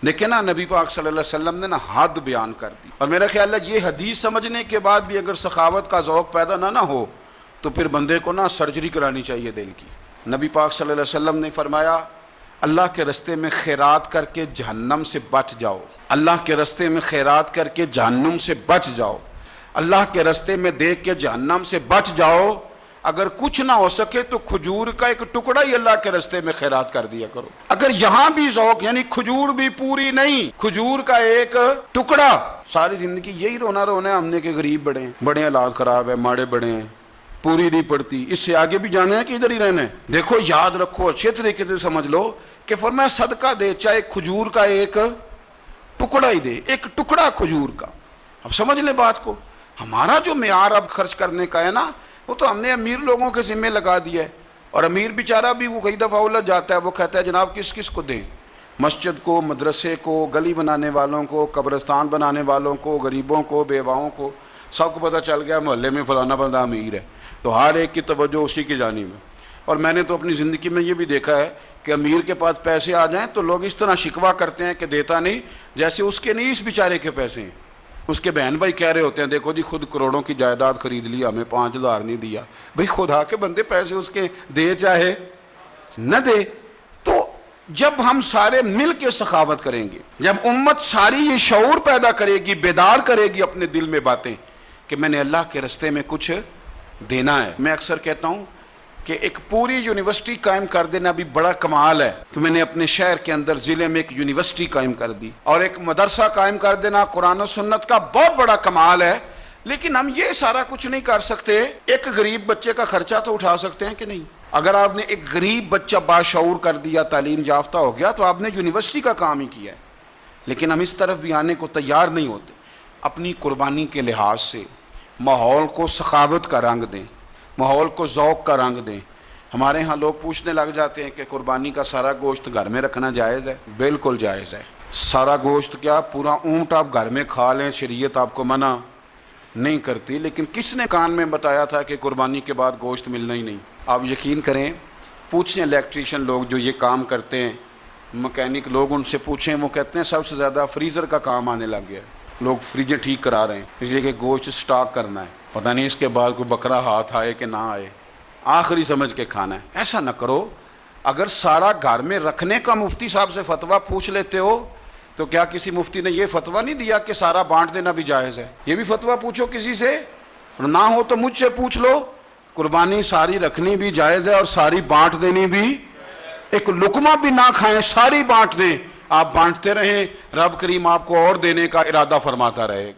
لیکن نا نبی پاک صلی اللہ علیہ وسلم نے نا حد بیان کر دی، اور میرا خیال ہے یہ حدیث سمجھنے کے بعد بھی اگر سخاوت کا ذوق پیدا نہ ہو تو پھر بندے کو نا سرجری کرانی چاہیے دل کی۔ نبی پاک صلی اللہ علیہ وسلم نے فرمایا اللہ کے راستے میں خیرات کر کے جہنم سے بچ جاؤ، اللہ کے راستے میں خیرات کر کے جہنم سے بچ جاؤ، اللہ کے راستے میں دیکھ کے جہنم سے بچ جاؤ۔ اگر کچھ نہ ہو سکے تو کھجور کا ایک ٹکڑا ہی اللہ کے راستے میں خیرات کر دیا کرو۔ اگر یہاں بھی ذوق یعنی کھجور بھی پوری نہیں، کھجور کا ایک ٹکڑا، ساری زندگی یہی رونا رونا ہے ہم نے کہ غریب بڑے ہیں، بڑے حالات خراب ہے، ماڑے بڑے ہیں، پوری نہیں پڑتی، اس سے آگے بھی جانا ہے کہ ادھر ہی رہنا ہے۔ دیکھو یاد رکھو، اچھے طریقے سے سمجھ لو کہ فرمایا صدقہ دے، چاہے کھجور کا ایک ٹکڑا ہی دے، ایک ٹکڑا کھجور کا۔ اب سمجھ لیں بات کو، ہمارا جو معیار اب خرچ کرنے کا ہے نا، وہ تو ہم نے امیر لوگوں کے ذمہ لگا دیا ہے، اور امیر بیچارہ بھی وہ کئی دفعہ الجھ جاتا ہے، وہ کہتا ہے جناب کس کس کو دیں، مسجد کو، مدرسے کو، گلی بنانے والوں کو، قبرستان بنانے والوں کو، غریبوں کو، بیواؤں کو، سب کو پتہ چل گیا محلے میں فلانا بندہ امیر ہے، تو ہر ایک کی توجہ اسی کی جانب ہے۔ اور میں نے تو اپنی زندگی میں یہ بھی دیکھا ہے کہ امیر کے پاس پیسے آ جائیں تو لوگ اس طرح شکوہ کرتے ہیں کہ دیتا نہیں، جیسے اس کے نہیں اس بیچارے کے پیسے ہیں۔ اس کے بہن بھائی کہہ رہے ہوتے ہیں دیکھو جی خود کروڑوں کی جائیداد خرید لی، ہمیں 5,000 نہیں دیا۔ بھئی خدا کے بندے پیسے اس کے دے چاہے نہ دے۔ تو جب ہم سارے مل کے سخاوت کریں گے، جب امت ساری یہ شعور پیدا کرے گی، بیدار کرے گی اپنے دل میں باتیں کہ میں نے اللہ کے راستے میں کچھ دینا ہے۔ میں اکثر کہتا ہوں کہ ایک پوری یونیورسٹی قائم کر دینا بھی بڑا کمال ہے کہ میں نے اپنے شہر کے اندر ضلع میں ایک یونیورسٹی قائم کر دی، اور ایک مدرسہ قائم کر دینا قرآن و سنت کا بہت بڑا کمال ہے۔ لیکن ہم یہ سارا کچھ نہیں کر سکتے، ایک غریب بچے کا خرچہ تو اٹھا سکتے ہیں کہ نہیں؟ اگر آپ نے ایک غریب بچہ باشعور کر دیا، تعلیم یافتہ ہو گیا، تو آپ نے یونیورسٹی کا کام ہی کیا ہے۔ لیکن ہم اس طرف بھی آنے کو تیار نہیں ہوتے۔ اپنی قربانی کے لحاظ سے ماحول کو سخاوت کا رنگ دیں، ماحول کو ذوق کا رنگ دیں۔ ہمارے ہاں لوگ پوچھنے لگ جاتے ہیں کہ قربانی کا سارا گوشت گھر میں رکھنا جائز ہے؟ بالکل جائز ہے۔ سارا گوشت کیا، پورا اونٹ آپ گھر میں کھا لیں، شریعت آپ کو منع نہیں کرتی، لیکن کس نے کان میں بتایا تھا کہ قربانی کے بعد گوشت ملنا ہی نہیں؟ آپ یقین کریں، پوچھیں الیکٹریشین لوگ جو یہ کام کرتے ہیں، مکینک لوگ، ان سے پوچھیں، وہ کہتے ہیں سب سے زیادہ فریزر کا کام آنے لگ گیا ہے، لوگ فریجیں ٹھیک کرا رہے ہیں اس لیے کہ گوشت سٹاک کرنا ہے، پتہ نہیں اس کے بعد کوئی بکرا ہاتھ آئے کہ نہ آئے، آخری سمجھ کے کھانا ہے۔ ایسا نہ کرو۔ اگر سارا گھر میں رکھنے کا مفتی صاحب سے فتویٰ پوچھ لیتے ہو تو کیا کسی مفتی نے یہ فتویٰ نہیں دیا کہ سارا بانٹ دینا بھی جائز ہے؟ یہ بھی فتویٰ پوچھو کسی سے، نہ ہو تو مجھ سے پوچھ لو۔ قربانی ساری رکھنی بھی جائز ہے اور ساری بانٹ دینی بھی، ایک لقمہ بھی نہ کھائیں، ساری بانٹ دیں۔ آپ بانٹتے رہیں، رب کریم آپ کو اور دینے کا ارادہ فرماتا رہے گا۔